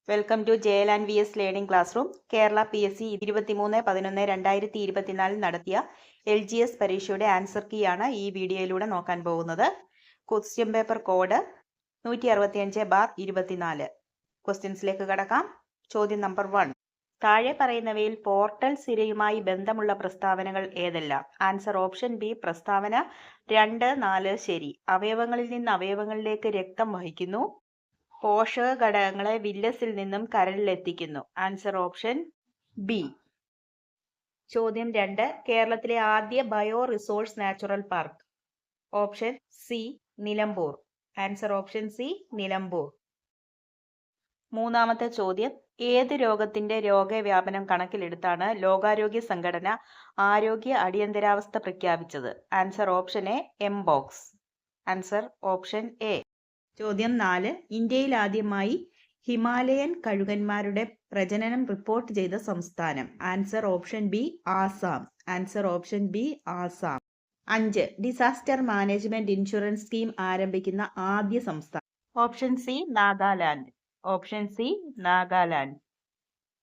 Welcome to JL and V S learning classroom. Kerala PSC 23/11/2024 നടത്തിയ LGS പരീക്ഷയുടെ answer key ആണ് ഈ വീഡിയോയിലൂടെ നോക്കാൻ പോകുന്നത്. Question paper code 165/24. ക്വസ്റ്റ്യൻസിലേക്ക് കടക്കാം. ചോദ്യം നമ്പർ 1. താഴെ പറയുന്നവയിൽ പോർട്ടൽ സിരയുമായി ബന്ധമുള്ള പ്രസ്താവനകൾ ഏതെല്ലാം? Answer option B. പ്രസ്താവന 2, 4 ശരി. അവയവങ്ങളിൽ നിന്ന് അവയവങ്ങളിലേക്ക് രക്തം വഹിക്കുന്നു. പോഷക ഘടകങ്ങളെ വില്ലസിൽ നിന്നും കരളിലെത്തിക്കുന്നു. Answer option B. ചോദ്യം 2. കേരളത്തിലെ ആദ്യ bio resource natural park. Option C. Nilambur. Answer option C. Nilambur. മൂന്നാമത്തെ ചോദ്യം. ഏത് രോഗത്തിന്റെ രോഗവ്യാപനം കണക്കിലെടുത്താണ് ലോകാരോഗ്യ സംഘടന ആരോഗ്യ അടിയന്തരാവസ്ഥ പ്രഖ്യാപിച്ചത്? Answer option A. Mpox. Answer option A. ചോദ്യം 4. ഇന്ത്യയിൽ ആദ്യമായി ഹിമാലയൻ കഴുകന്മാരുടെ പ്രജനനം റിപ്പോർട്ട് ചെയ്ത സംസ്ഥാനം? Answer option B. Assam. Answer option B. Assam. 5. Disaster management insurance scheme ആരംഭിക്കുന്ന ആദ്യ സംസ്ഥാനം? Option C. Nagaland. Option C. Nagaland.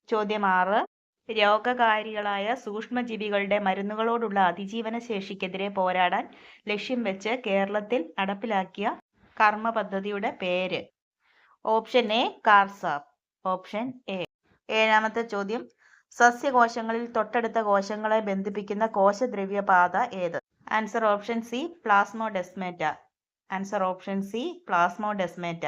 ചോദ്യം 6. രോഗകാരികളായ സൂക്ഷ്മജീവികളുടെ മരുന്നുകളോടുള്ള അതിജീവന ശേഷിക്കെതിരെ പോരാടാൻ ലക്ഷ്യം വെച്ച് കേരളത്തിൽ നടപ്പിലാക്കിയ കർമ്മ പദ്ധതിയുടെ പേര്? Option A. KARSAP. Option A. 7. ചോദ്യം. സസ്യകോശങ്ങളിൽ തൊട്ടടുത്ത കോശങ്ങളെ ബന്ധിപ്പിക്കുന്ന കോശദ്രവ്യപാത ഏത്? Answer option C. Plasmodesmata. Answer option C. Plasmodesmata.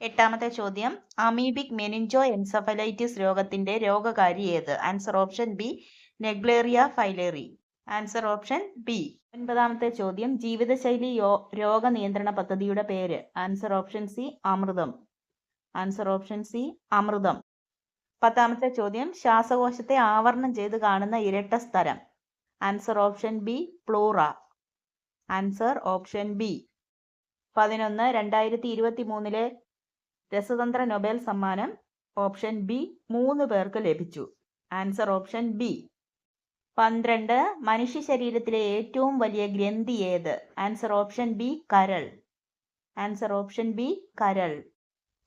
8. ചോദ്യം. അമീബിക് മെനിഞ്ചോ എൻസഫലൈറ്റിസ് രോഗത്തിന്റെ രോഗകാരി ഏത്? Answer option B. Naegleria fowleri. Answer option B. 9. ചോദ്യം. ജീവിതശൈലി രോഗനിയന്ത്രണ പദ്ധതിയുടെ പേര്? Answer option C. Amritham. Answer option C. Amritham. 10. ചോദ്യം. ശ്വാസകോശത്തെ ആവരണം ചെയ്ത് കാണുന്ന ഇരട്ട സ്ഥലം? Answer option B. Pleura. Answer option B. 11. 2023 രസതന്ത്ര നൊബേൽ സമ്മാനം ഓപ്ഷൻ ബി 3 പേർക്ക് ലഭിച്ചു. Answer option B. 12. മനുഷ്യ ശരീരത്തിലെ ഏറ്റവും വലിയ ഗ്രന്ഥി ഏത്? Answer option B. കരൾ. Answer option B. കരൾ.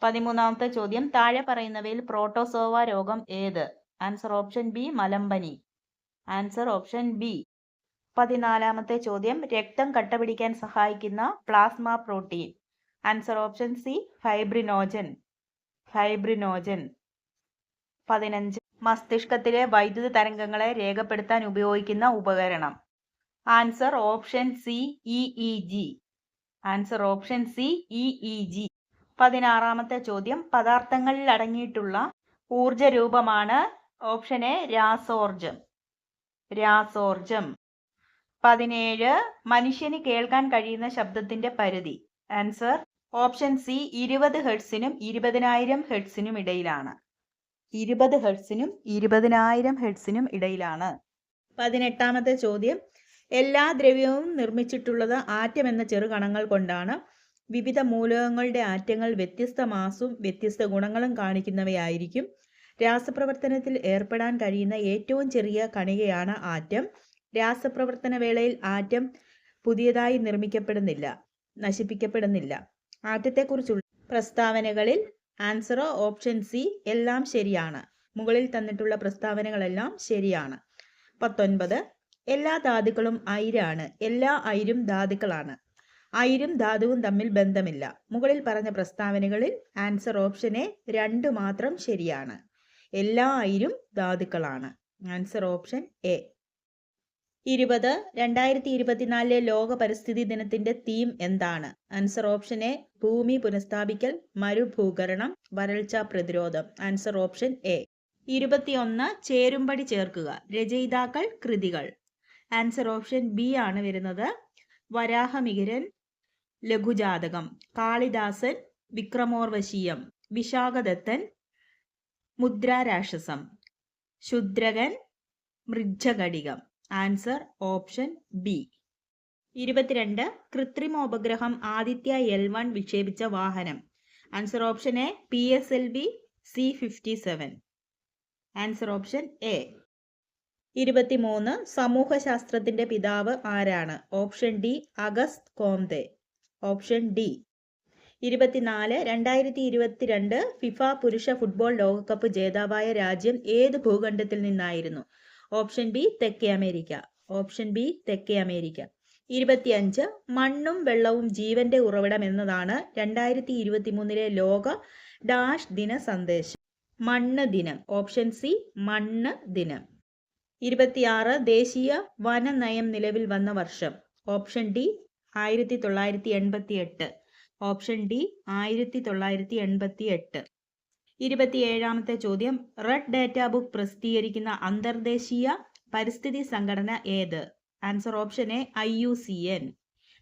13. ചോദ്യം. താഴെ പറയുന്നവയിൽ പ്രോട്ടോസോവ രോഗം ഏത്? Answer option B. മലമ്പനി. Answer option B. 14. ചോദ്യം. രക്തം കട്ടപിടിക്കാൻ സഹായിക്കുന്ന plasma protein? Answer option C. Fibrinogen. Fibrinogen. 15. മസ്തിഷ്കത്തിലെ വൈദ്യുത തരംഗങ്ങളെ രേഖപ്പെടുത്താൻ ഉപയോഗിക്കുന്ന ഉപകരണം? Answer option C. EEG. Answer option C. EEG. 16. ചോദ്യം. പദാർത്ഥങ്ങളിൽ അടങ്ങിയിട്ടുള്ള ഊർജ രൂപമാണ്? Option A. രാസോർജം. രാസോർജം. 17. മനുഷ്യന് കേൾക്കാൻ കഴിയുന്ന ശബ്ദത്തിന്റെ പരിധി? Answer option C. 20 ഹെർട്സിനും 20,000 ഹെർട്സിനും ഇടയിലാണ്. 20 ഹെർട്സിനും 20,000 ഹെർട്സിനും ഇടയിലാണ്. 18. ചോദ്യം. എല്ലാ ദ്രവ്യവും നിർമ്മിച്ചിട്ടുള്ളത് ആറ്റം എന്ന ചെറുകണങ്ങൾ കൊണ്ടാണ്. വിവിധ മൂലകങ്ങളുടെ ആറ്റങ്ങൾ വ്യത്യസ്ത മാസും വ്യത്യസ്ത ഗുണങ്ങളും കാണിക്കുന്നവയായിരിക്കും. രാസപ്രവർത്തനത്തിൽ ഏർപ്പെടാൻ കഴിയുന്ന ഏറ്റവും ചെറിയ കണികയാണ് ആറ്റം. രാസപ്രവർത്തന വേളയിൽ ആറ്റം പുതിയതായി നിർമ്മിക്കപ്പെടുന്നില്ല, നശിപ്പിക്കപ്പെടുന്നില്ല. ആറ്റത്തെക്കുറിച്ചുള്ള പ്രസ്താവനകളിൽ ആൻസർ ഓപ്ഷൻ സി. എല്ലാം ശരിയാണ്. മുകളിൽ തന്നിട്ടുള്ള പ്രസ്താവനകളെല്ലാം ശരിയാണ്. 19. എല്ലാ ധാതുക്കളും അയിരാണ്. എല്ലാ അയിരും ധാതുക്കളാണ്. അയിരും ധാതുവും തമ്മിൽ ബന്ധമില്ല. മുകളിൽ പറഞ്ഞ പ്രസ്താവനകളിൽ ആൻസർ ഓപ്ഷൻ എ 2 മാത്രം ശരിയാണ്. എല്ലാ അയിരും ധാതുക്കളാണ്. Answer option A. 20. 2024 ലോക പരിസ്ഥിതി ദിനത്തിന്റെ തീം എന്താണ്? Answer option A. ഭൂമി പുനഃസ്ഥാപിക്കൽ, മരുഭൂകരണം, വരൾച്ച പ്രതിരോധം. Answer option A. 21. ചേരുംപടി ചേർക്കുക. രചയിതാക്കൾ, കൃതികൾ? ആൻസർ ഓപ്ഷൻ ബി ആണ് വരുന്നത്. Varahamihiran, Laghujatakam. Kalidasan, Vikramorvashiyam. Vishakhadattan, Mudrarakshasam. Shudrakan, Mrichchhakatikam. Answer option B. 22. കൃത്രിമോപഗ്രഹം ആദിത്യ L1 വിക്ഷേപിച്ച വാഹനം? Answer option A. PSLV C-57. Answer option A. 23. സമൂഹശാസ്ത്രത്തിന്റെ പിതാവ് ആരാണ്? Option D. Auguste Comte. Option D. 24 2022 FIFA പുരുഷ ഫുട്ബോൾ ലോകകപ്പ് ജേതാവായ രാജ്യം ഏത് ഭൂഖണ്ഡത്തിൽ നിന്നായിരുന്നു? ഓപ്ഷൻ ബി തെക്കേ അമേരിക്ക. ഓപ്ഷൻ ബി തെക്കേ അമേരിക്ക. 25 മണ്ണും വെള്ളവും ജീവന്റെ ഉറവിടം എന്നതാണ് 2023 ലോക ഡാഷ് ദിന സന്ദേശം. മണ്ണ് ദിനം. ഓപ്ഷൻ സി മണ്ണ് ദിനം. 26 ദേശീയ വന നയം നിലവിൽ വന്ന വർഷം. Option D 1988. Option D 1988. 27ാമത്തെ ചോദ്യം, റെഡ് ഡാറ്റ ബുക്ക് പ്രസിദ്ധീകരിക്കുന്ന അന്തർദേശീയ പരിസ്ഥിതി സംഘടന ഏത്? Answer option A IUCN.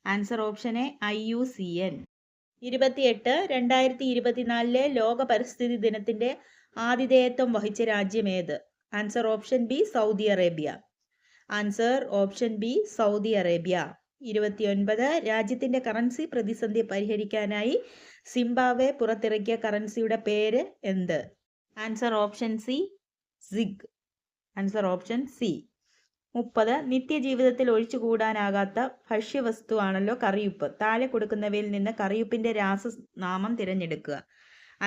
Answer option A IUCN. 28 2024 ലോക പരിസ്ഥിതി ദിനത്തിന്റെ ആതിഥേയത്വം വഹിച്ച രാജ്യം ഏത്? Answer option B Saudi Arabia. Answer option B Saudi Arabia. 29 രാജ്യത്തിന്റെ കറൻസി പ്രതിസന്ധി പരിഹരിക്കാനായി സിംബാബ്വെ പുറത്തിറക്കിയ കറൻസിയുടെ പേര് എന്ത്? Answer option C Zig. Answer option C. 30 നിത്യജീവിതത്തിൽ ഒഴിച്ചുകൂടാനാകാത്ത ഭക്ഷ്യവസ്തു ആണല്ലോ കറിയുപ്പ്. താഴെ കൊടുക്കുന്നവയിൽ നിന്ന് കറിയുപ്പിന്റെ രാസനാമം തിരഞ്ഞെടുക്കുക.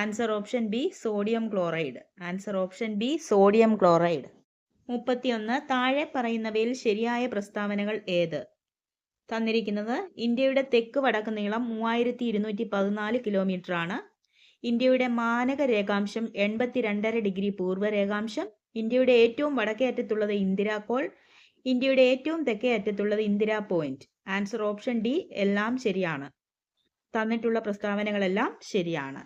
Answer option B sodium chloride. Answer option B sodium chloride. 31 താഴെ പറയുന്നവയിൽ ശരിയായ പ്രസ്താവനകൾ ഏത്? തന്നിരിക്കുന്നത് ഇന്ത്യയുടെ തെക്ക് വടക്ക് നീളം 3214 കിലോമീറ്റർ ആണ്. ഇന്ത്യയുടെ മാനക രേഖാംശം 82.5 ഡിഗ്രി പൂർവ്വ രേഖാംശം. ഇന്ത്യയുടെ ഏറ്റവും വടക്കേ അറ്റത്തുള്ളത് ഇന്ദിരാകോൾ. ഇന്ത്യയുടെ ഏറ്റവും തെക്കേ അറ്റത്തുള്ളത് Indira point. Answer option D എല്ലാം ശരിയാണ്. തന്നിട്ടുള്ള പ്രസ്താവനകളെല്ലാം ശരിയാണ്.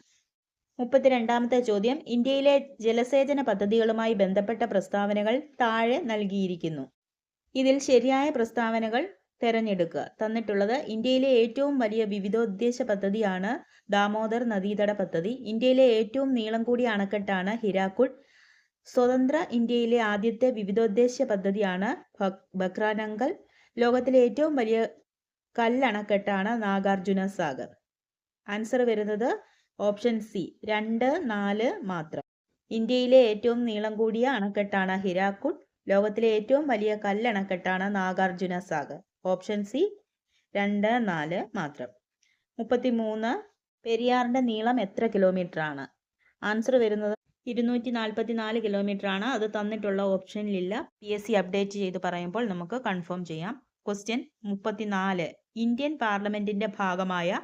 32ാമത്തെ ചോദ്യം, ഇന്ത്യയിലെ ജലസേചന പദ്ധതികളുമായി ബന്ധപ്പെട്ട പ്രസ്താവനകൾ താഴെ നൽകിയിരിക്കുന്നു. ഇതിൽ ശരിയായ പ്രസ്താവനകൾ തിരഞ്ഞെടുക്കുക. തന്നിട്ടുള്ളത് ഇന്ത്യയിലെ ഏറ്റവും വലിയ വിവിധോദ്ദേശ പദ്ധതിയാണ് ദാമോദർ നദീതട പദ്ധതി. ഇന്ത്യയിലെ ഏറ്റവും നീളം കൂടിയ അണക്കെട്ടാണ് ഹിരാക്കുഡ്. സ്വതന്ത്ര ഇന്ത്യയിലെ ആദ്യത്തെ വിവിധോദ്ദേശ പദ്ധതിയാണ് ബക്രാനങ്കൽ. ലോകത്തിലെ ഏറ്റവും വലിയ കല്ലണക്കെട്ടാണ് നാഗാർജുന സാഗർ. ആൻസർ വരുന്നത് ഓപ്ഷൻ സി 2, 4 മാത്രം. ഇന്ത്യയിലെ ഏറ്റവും നീളം കൂടിയ അണക്കെട്ടാണ് ഹിരാക്കുഡ്. ലോകത്തിലെ ഏറ്റവും വലിയ കല്ലണക്കെട്ടാണ് നാഗാർജുന സാഗർ. ഓപ്ഷൻ സി 2, 4 മാത്രം. 33 പെരിയാറിന്റെ നീളം എത്ര കിലോമീറ്റർ ആണ്? ആൻസർ വരുന്നത് 244 കിലോമീറ്റർ ആണ്. അത് തന്നിട്ടുള്ള ഓപ്ഷനിലില്ല. PSC അപ്ഡേറ്റ് ചെയ്ത് പറയുമ്പോൾ നമുക്ക് കൺഫേം ചെയ്യാം. ക്വസ്റ്റ്യൻ 34 ഇന്ത്യൻ പാർലമെന്റിന്റെ ഭാഗമായ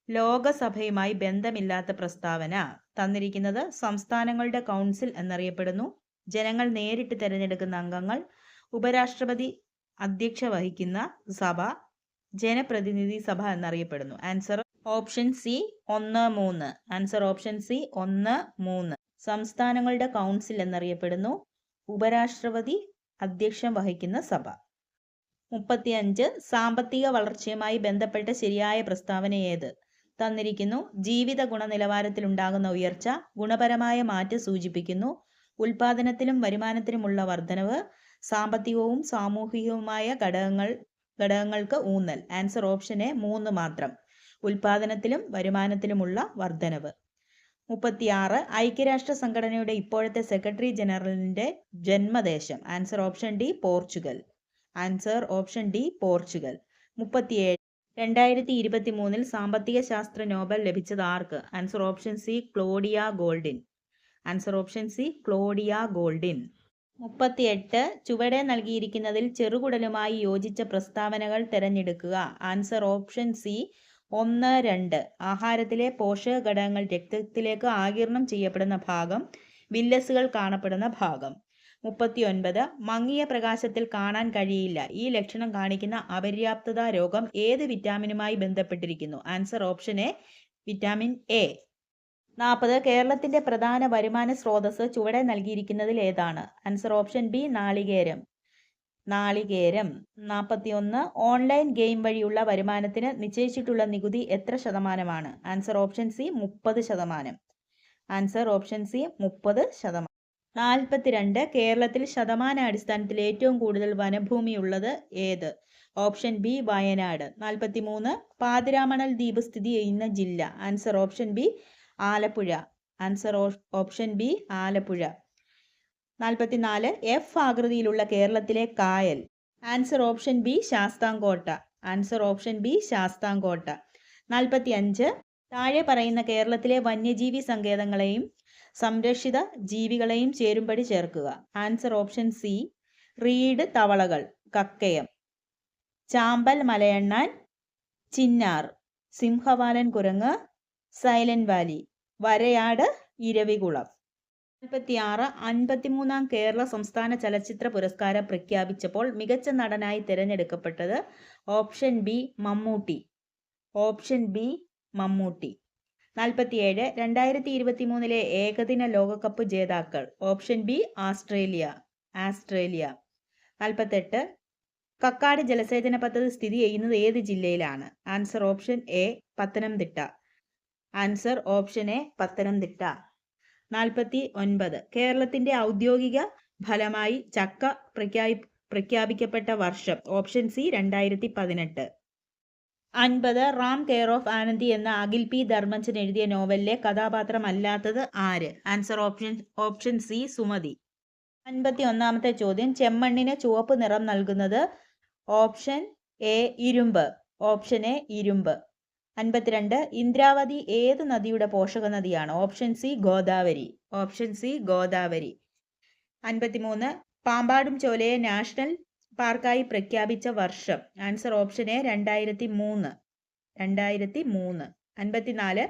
ലോകസഭയുമായി ബന്ധമില്ലാത്ത പ്രസ്താവന. തന്നിരിക്കുന്നത് സംസ്ഥാനങ്ങളുടെ കൗൺസിൽ എന്നറിയപ്പെടുന്നു. ജനങ്ങൾ നേരിട്ട് തിരഞ്ഞെടുക്കുന്ന അംഗങ്ങൾ. ഉപരാഷ്ട്രപതി അധ്യക്ഷ വഹിക്കുന്ന സഭ ജനപ്രതിനിധി സഭ എന്നറിയപ്പെടുന്നു. Answer option C 1, 3. Answer option C 1, 3. സംസ്ഥാനങ്ങളുടെ കൗൺസിൽ എന്നറിയപ്പെടുന്നു. ഉപരാഷ്ട്രപതി അധ്യക്ഷം വഹിക്കുന്ന സഭ. 35 സാമ്പത്തിക വളർച്ചയുമായി ബന്ധപ്പെട്ട ശരിയായ പ്രസ്താവന ഏത്? തന്നിരിക്കുന്നു. ജീവിത ഗുണനിലവാരത്തിൽ ഉണ്ടാകുന്ന ഉയർച്ച ഗുണപരമായ മാറ്റം സൂചിപ്പിക്കുന്നു. ഉൽപാദനത്തിലും വരുമാനത്തിലുമുള്ള വർധനവ്. സാമ്പത്തികവും സാമൂഹികവുമായ ഘടകങ്ങൾക്ക് ഊന്നൽ. ആൻസർ ഓപ്ഷൻ എ 3 മാത്രം. ഉൽപാദനത്തിലും വരുമാനത്തിലുമുള്ള വർധനവ്. 36 ഐക്യരാഷ്ട്ര സംഘടനയുടെ ഇപ്പോഴത്തെ സെക്രട്ടറി ജനറലിന്റെ ജന്മദേശം. Answer option D Portugal. Answer option D Portugal. 37 2023 സാമ്പത്തിക ശാസ്ത്ര നോബൽ ലഭിച്ചത് ആർക്ക്? Answer option C Claudia Goldin. Answer option C Claudia Goldin. 38 ചുവടെ നൽകിയിരിക്കുന്നതിൽ ചെറുകുടലുമായി യോജിച്ച പ്രസ്താവനകൾ തിരഞ്ഞെടുക്കുക. Answer option C 1, 2. ആഹാരത്തിലെ പോഷക ഘടകങ്ങൾ രക്തത്തിലേക്ക് ആഗിരണം ചെയ്യപ്പെടുന്ന ഭാഗം. വില്ലസുകൾ കാണപ്പെടുന്ന ഭാഗം. 39 മങ്ങിയ പ്രകാശത്തിൽ കാണാൻ കഴിയില്ല. ഈ ലക്ഷണം കാണിക്കുന്ന അപര്യാപ്തത രോഗം ഏത് വിറ്റാമിനുമായി ബന്ധപ്പെട്ടിരിക്കുന്നു? Answer option A vitamin A. 40 കേരളത്തിന്റെ പ്രധാന വരുമാന സ്രോതസ് ചുവടെ നൽകിയിരിക്കുന്നതിൽ ഏതാണ്? ആൻസർ ഓപ്ഷൻ ബി നാളികേരം. 41 ഓൺലൈൻ ഗെയിം വഴിയുള്ള വരുമാനത്തിന് നിശ്ചയിച്ചിട്ടുള്ള നികുതി എത്ര ശതമാനമാണ്? Answer option C 30%. Answer option C 30%. 42 കേരളത്തിൽ ശതമാനാടിസ്ഥാനത്തിൽ ഏറ്റവും കൂടുതൽ വനഭൂമി ഉള്ളത് ഏത്? Option B Wayanad. 43 പാതിരാമണൽ ദ്വീപ് സ്ഥിതി ചെയ്യുന്ന ജില്ല. Answer option B Alappuzha. Answer option B Alappuzha. 44 F ആകൃതിയിലുള്ള കേരളത്തിലെ കായൽ. Answer option B Sasthamkotta. Answer option B Sasthamkotta. 45 താഴെ പറയുന്ന കേരളത്തിലെ വന്യജീവി സങ്കേതങ്ങളെയും സംരക്ഷിത ജീവികളെയും ചേരുംപടി ചേർക്കുക. ആൻസർ ഓപ്ഷൻ സി റീഡ് തവളകൾ, കക്കയം. ചാമ്പൽ മലയണ്ണാൻ, ചിന്നാർ. സിംഹവാലൻ കുരങ്ങ്, സൈലന്റ് വാലി. വരയാട്, ഇരവികുളം. 46 53-ാം കേരള സംസ്ഥാന ചലച്ചിത്ര പുരസ്കാരം പ്രഖ്യാപിച്ചപ്പോൾ മികച്ച നടനായി തിരഞ്ഞെടുക്കപ്പെട്ടത് option B Mammootty. Option B Mammootty. 47 2023-ലെ ഏകദിന ലോകകപ്പ് ജേതാക്കൾ. Option B Australia. 48 കക്കാട് ജലസേചന പദ്ധതി സ്ഥിതി ചെയ്യുന്നത് ഏത് ജില്ലയിലാണ്? Answer option A Pathanamthitta. Answer option A Pathanamthitta. 49 കേരളത്തിന്റെ ഔദ്യോഗിക ഫലമായി ചക്ക പ്രഖ്യാപിക്കപ്പെട്ട വർഷം. Option C 2018. 50 Ram care of Anandhi എന്ന അഖിൽ പി ധർമ്മജൻ എഴുതിയ നോവലിലെ കഥാപാത്രം അല്ലാത്തത് ആര്? Answer option C Sumathi. 51-ാമത്തെ ചോദ്യം ചെമ്മണ്ണിന് ചുവപ്പ് നിറം നൽകുന്നത്? ഓപ്ഷൻ എ ഇരുമ്പ്. ഓപ്ഷൻ എ ഇരുമ്പ്. 52 ഇന്ദ്രാവതി ഏത് നദിയുടെ പോഷക നദിയാണ്? Option C Godavari. Option C Godavari. 53 Pampadum ചോലയെ നാഷണൽ പാർക്കായി പ്രഖ്യാപിച്ച വർഷം. Answer option A 2003. 54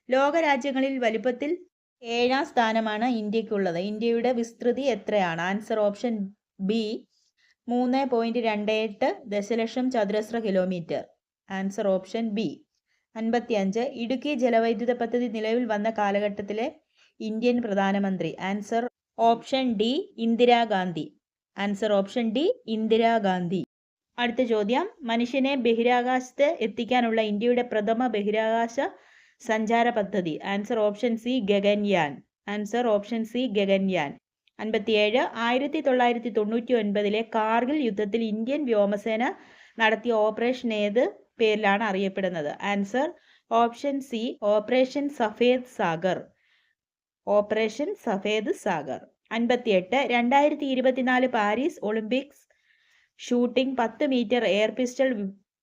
ലോകരാജ്യങ്ങളിൽ വലുപ്പത്തിൽ 7-ാം സ്ഥാനമാണ് ഇന്ത്യക്കുള്ളത്. ഇന്ത്യയുടെ വിസ്തൃതി എത്രയാണ്? ആൻസർ ഓപ്ഷൻ ബി 3.28 ദശലക്ഷം ചതുരശ്ര kilometre. Answer option B. 55 Idukki ജലവൈദ്യുത പദ്ധതി നിലവിൽ വന്ന കാലഘട്ടത്തിലെ ഇന്ത്യൻ പ്രധാനമന്ത്രി. Answer option D Indira Gandhi. Answer option D Indira Gandhi. അടുത്ത ചോദ്യം മനുഷ്യനെ ബഹിരാകാശത്ത് എത്തിക്കാനുള്ള ഇന്ത്യയുടെ പ്രഥമ ബഹിരാകാശ സഞ്ചാര പദ്ധതി. Answer option C Gaganyaan. Answer option C Gaganyaan. 57 1999-ലെ കാർഗിൽ യുദ്ധത്തിൽ ഇന്ത്യൻ വ്യോമസേന നടത്തിയ ഓപ്പറേഷൻ ഏത് പേരിലാണ് അറിയപ്പെടുന്നത്? Answer option C operation Safed Sagar. Operation Safed Sagar. 58 2024 Paris Olympics shooting 10 metre air pistol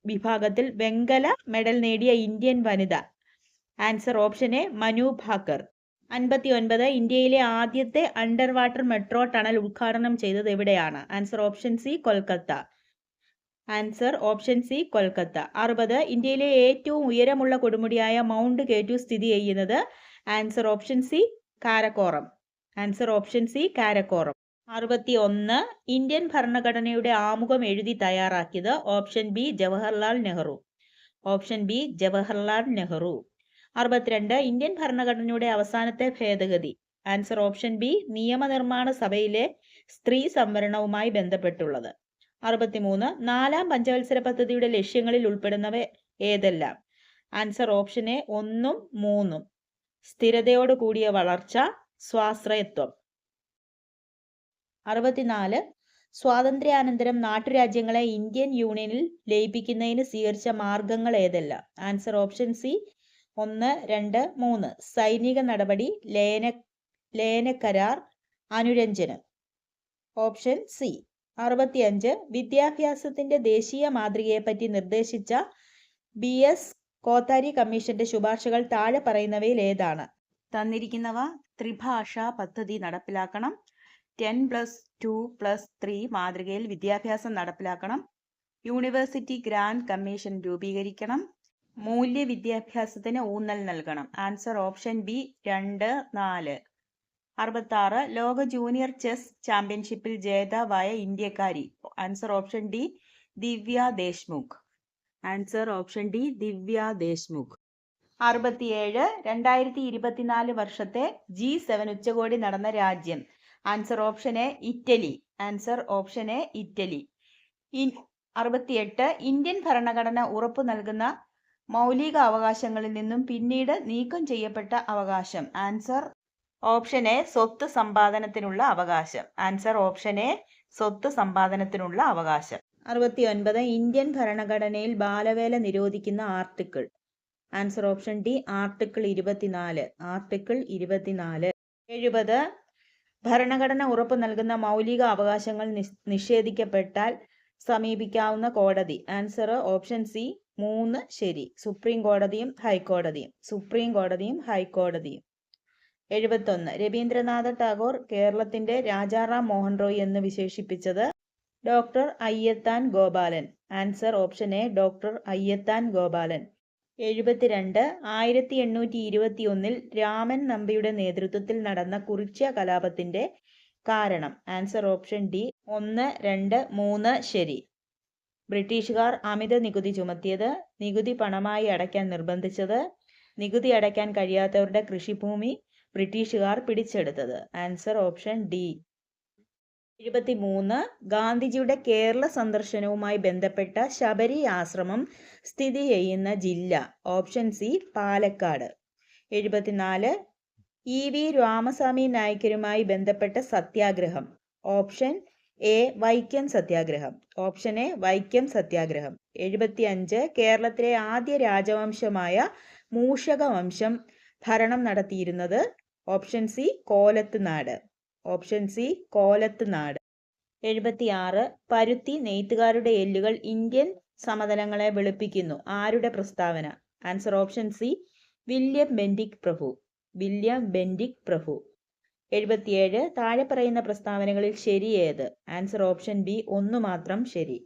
വിഭാഗത്തിൽ വെങ്കല മെഡൽ നേടിയ ഇന്ത്യൻ വനിത. Answer option A Manu Bhaker. 59 ഇന്ത്യയിലെ ആദ്യത്തെ അണ്ടർ വാട്ടർ മെട്രോ ടണൽ ഉദ്ഘാടനം ചെയ്തത് എവിടെയാണ്? Answer option C Kolkata. Answer option C Kolkata. 60 ഇന്ത്യയിലെ ഏറ്റവും ഉയരമുള്ള കൊടുമുടിയായ മൗണ്ട് കേറ്റു സ്ഥിതി ചെയ്യുന്നത്? Answer option C Karakoram. Answer option C Karakoram. 61 Indian ഭരണഘടനയുടെ ആമുഖം എഴുതി തയ്യാറാക്കിയത്? Option B Jawaharlal Nehru. Option B Jawaharlal Nehru. 62 Indian ഭരണഘടനയുടെ അവസാനത്തെ ഭേദഗതി? ആൻസർ ഓപ്ഷൻ ബി നിയമനിർമ്മാണ സഭയിലെ സ്ത്രീ സംവരണവുമായി ബന്ധപ്പെട്ടുള്ളത്. 63 4-ാം പഞ്ചവത്സര പദ്ധതിയുടെ ലക്ഷ്യങ്ങളിൽ ഉൾപ്പെടുന്നവ ഏതെല്ലാം? ആൻസർ ഓപ്ഷൻ എ 1 ഉം 3 ഉം. സ്ഥിരതയോട് കൂടിയ വളർച്ച, സ്വാശ്രയത്വം. 64 സ്വാതന്ത്ര്യാനന്തരം നാട്ടുരാജ്യങ്ങളെ ഇന്ത്യൻ യൂണിയനിൽ ലയിപ്പിക്കുന്നതിന് സ്വീകരിച്ച മാർഗങ്ങൾ ഏതെല്ലാം? ആൻസർ ഓപ്ഷൻ സി 1 2 3 സൈനിക നടപടി, ലയന കരാർ, അനുരഞ്ജനം. Option C. 65 വിദ്യാഭ്യാസത്തിന്റെ ദേശീയ മാതൃകയെപ്പറ്റി നിർദ്ദേശിച്ച BS കോത്താരി കമ്മീഷന്റെ ശുപാർശകൾ താഴെ പറയുന്നവയിൽ ഏതാണ്? തന്നിരിക്കുന്നവ ത്രിഭാഷാ പദ്ധതി നടപ്പിലാക്കണം, 10+2+3 മാതൃകയിൽ വിദ്യാഭ്യാസം നടപ്പിലാക്കണം, യൂണിവേഴ്സിറ്റി ഗ്രാന്റ് കമ്മീഷൻ രൂപീകരിക്കണം, മൂല്യ വിദ്യാഭ്യാസത്തിന് ഊന്നൽ നൽകണം. Answer option B 2 4. 66 ലോക ജൂനിയർ ചെസ് ചാമ്പ്യൻഷിപ്പിൽ ജേതാവായ ഇന്ത്യക്കാരി. ആൻസർ ഓപ്ഷൻ ഡി ദിവ്യ ദേശ്മുഖ്. ആൻസർ ഓപ്ഷൻ ഡി ദിവ്യ ദേശ്മുഖ്. 67 2024 വർഷത്തെ G7 ഉച്ചകോടി നടന്ന രാജ്യം. Answer option A Italy. Answer option A Italy. 68 Indian ഭരണഘടന ഉറപ്പു നൽകുന്ന മൗലിക അവകാശങ്ങളിൽ നിന്നും പിന്നീട് നീക്കം ചെയ്യപ്പെട്ട അവകാശം. ആൻസർ ഓപ്ഷൻ എ സ്വത്ത് സമ്പാദനത്തിനുള്ള അവകാശം. ആൻസർ ഓപ്ഷൻ എ സ്വത്ത് സമ്പാദനത്തിനുള്ള അവകാശം. 69 ഇന്ത്യൻ ഭരണഘടനയിൽ ബാലവേല നിരോധിക്കുന്ന article. Answer option D article 24. Article 24. 70 ഭരണഘടന ഉറപ്പു നൽകുന്ന മൗലിക അവകാശങ്ങൾ നിഷേധിക്കപ്പെട്ടാൽ സമീപിക്കാവുന്ന കോടതി. ആൻസർ ഓപ്ഷൻ സി 3 ശരി. സുപ്രീം കോടതിയും ഹൈക്കോടതിയും. സുപ്രീം കോടതിയും ഹൈക്കോടതിയും. 71. രവീന്ദ്രനാഥ ടാഗോർ കേരളത്തിന്റെ രാജാറാം മോഹൻ റോയ് എന്ന് വിശേഷിപ്പിച്ചത് doctor Ayyathan Gopalan. Answer option A doctor Ayyathan Gopalan. 72. 1821 Raman നമ്പിയുടെ നേതൃത്വത്തിൽ നടന്ന കുറിച്യ കലാപത്തിന്റെ കാരണം. ആൻസർ ഓപ്ഷൻ ഡി 1, 2, 3 ശരി. ബ്രിട്ടീഷുകാർ അമിത നികുതി ചുമത്തിയത്, നികുതി പണമായി അടയ്ക്കാൻ നിർബന്ധിച്ചത്, നികുതി അടയ്ക്കാൻ കഴിയാത്തവരുടെ കൃഷിഭൂമി ബ്രിട്ടീഷുകാർ പിടിച്ചെടുത്തത്. Answer option D. 73. ഗാന്ധിജിയുടെ കേരള സന്ദർശനവുമായി ബന്ധപ്പെട്ട ശബരി ആശ്രമം സ്ഥിതി ചെയ്യുന്ന ജില്ല. Option C Palakkad. 74. E V Ramaswamy നായ്ക്കരുമായി ബന്ധപ്പെട്ട സത്യാഗ്രഹം. ഓപ്ഷൻ എ വൈക്കം സത്യാഗ്രഹം. ഓപ്ഷൻ എ വൈക്കം സത്യാഗ്രഹം. 75. കേരളത്തിലെ ആദ്യ രാജവംശമായ മൂഷക വംശം ഭരണം നടത്തിയിരുന്നത്. ഓപ്ഷൻ സി കോലത്ത് നാട്. ഓപ്ഷൻ സി കോലത്ത് നാട്. 76. പരുത്തി നെയ്ത്തുകാരുടെ എല്ലുകൾ ഇന്ത്യൻ സമതലങ്ങളെ വെളുപ്പിക്കുന്നു. ആരുടെ പ്രസ്താവന? Answer option C William Bentinck പ്രഭു. വില്യം ബെന്റിക് പ്രഭു. 77. താഴെ പറയുന്ന പ്രസ്താവനകളിൽ ശരിയേത്? ആൻസർ ഓപ്ഷൻ ബി 1 മാത്രം ശരി.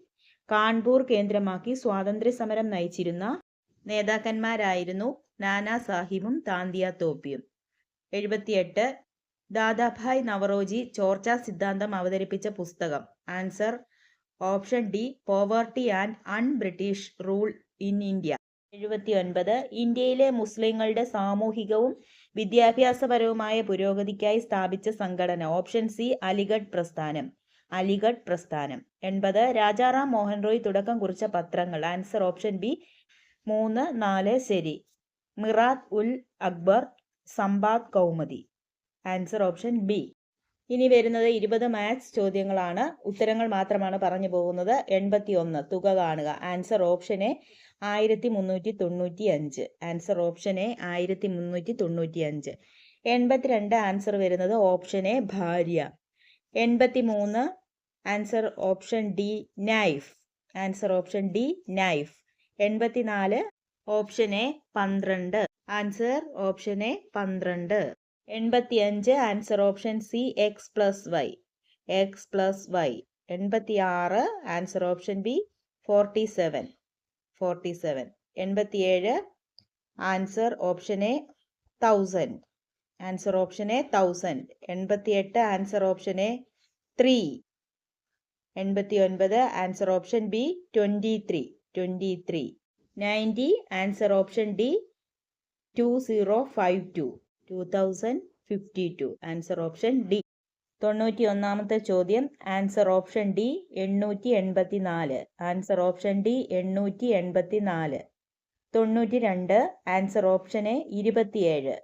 കാൺപൂർ കേന്ദ്രമാക്കി സ്വാതന്ത്ര്യ സമരം നയിച്ചിരുന്ന നേതാക്കന്മാരായിരുന്നു നാനാ സാഹിബും താന്തിയ തോപ്പിയും. 78. ദാദാഭായ് നവറോജി ചോർച്ചാ സിദ്ധാന്തം അവതരിപ്പിച്ച പുസ്തകം. Answer option D poverty and un-British rule in India. 79. ഇന്ത്യയിലെ മുസ്ലിങ്ങളുടെ സാമൂഹികവും വിദ്യാഭ്യാസപരവുമായ പുരോഗതിക്കായി സ്ഥാപിച്ച സംഘടന. ഓപ്ഷൻ സി അലിഗഡ് പ്രസ്ഥാനം. അലിഗഡ് പ്രസ്ഥാനം. 80. രാജാറാം മോഹൻ റോയ് തുടക്കം കുറിച്ച പത്രങ്ങൾ. ആൻസർ ഓപ്ഷൻ ബി 3, 4 ശരി. Mirat ul Akbar, Sambad Kaumudi. Answer option B. ഇനി വരുന്നത് 20 മാത്സ് ചോദ്യങ്ങളാണ്. ഉത്തരങ്ങൾ മാത്രമാണ് പറഞ്ഞു പോകുന്നത്. 81. തുക കാണുക. Answer option A 1395. Answer option A 1395. 82. Answer വരുന്നത് ഓപ്ഷൻ എ ഭാര്യ. 83. Answer option D knife. Answer option D knife. 84. Option A 12. Answer option A 12. 85. Answer option C X plus Y. X plus Y. 86. Answer option B 47. 47. 87. Answer option A 1000. Answer option A 1000. 88. Answer option A 3. 89. Answer option B 23. 23. 90. Answer option D 2052. 2052. Answer option D. 91. ചോദ്യം. Answer option D 884. Answer option D 884. 92. Answer option A 27.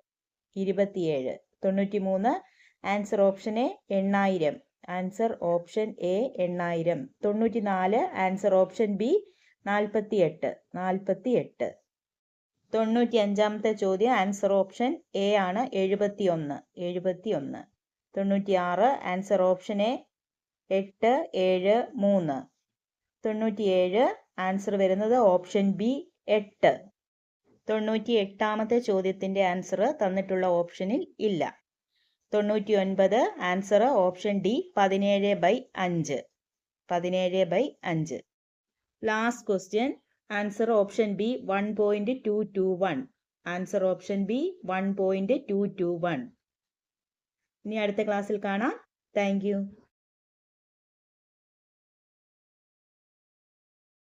27. 93. Answer option A 8000. Answer option A 8000. 94. Answer option B 48. 48. 95. ചോദ്യം. Answer option A ആണ് 71. 71. 96. Answer option A 8, 7, 3. 97. Answer വരുന്നത് option B 8. 98. ചോദ്യത്തിന്റെ answer തന്നിട്ടുള്ള ഓപ്ഷനിൽ ഇല്ല. 99. Answer option D 17/5. 17/5. Last question. Answer option B 1.221. Answer option B 1.221. ഇനി അടുത്ത ക്ലാസ്സിൽ കാണാം. Thank you.